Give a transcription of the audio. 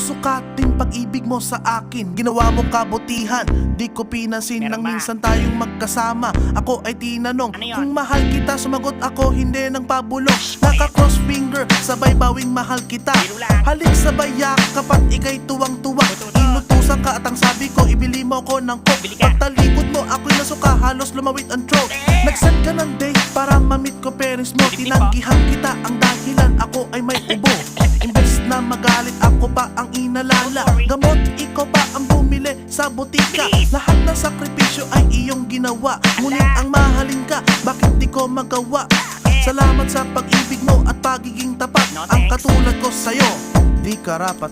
susukatin pag-ibig mo sa akin. Ginawa mo kabutihan, di ko pinansin Meron nang ba? minsan tayong magkasama. Ako ay tinanong Ano yun? kung mahal kita, sumagot ako hindi ng pabulong. Naka-cross finger, sabay bawing mahal kita. Biro lang. Halik sabay yakap at ikay tuwang-tuwa. Totoo. Inutusan ka at ang sabi ko, ibili mo ko ng coke. Bili ka. Pagtalikod mo, ako'y nasuka, halos lumawit ang throat. Nag-set ka ng date para mamit ko parents mo. Hindi Tinanggihan kita, ang dahilan ako ay may ubo. Imbes na magalit, ako pa ang inalala. Gamot, ikaw pa ang bumili sa butika. Lahat ng sakripisyo ay iyong ginawa. Ngunit ang mahalin ka, bakit di ko magawa? Salamat sa pag-ibig mo at pagiging tapat. No Ang thanks. katulad ko sa'yo, di karapat.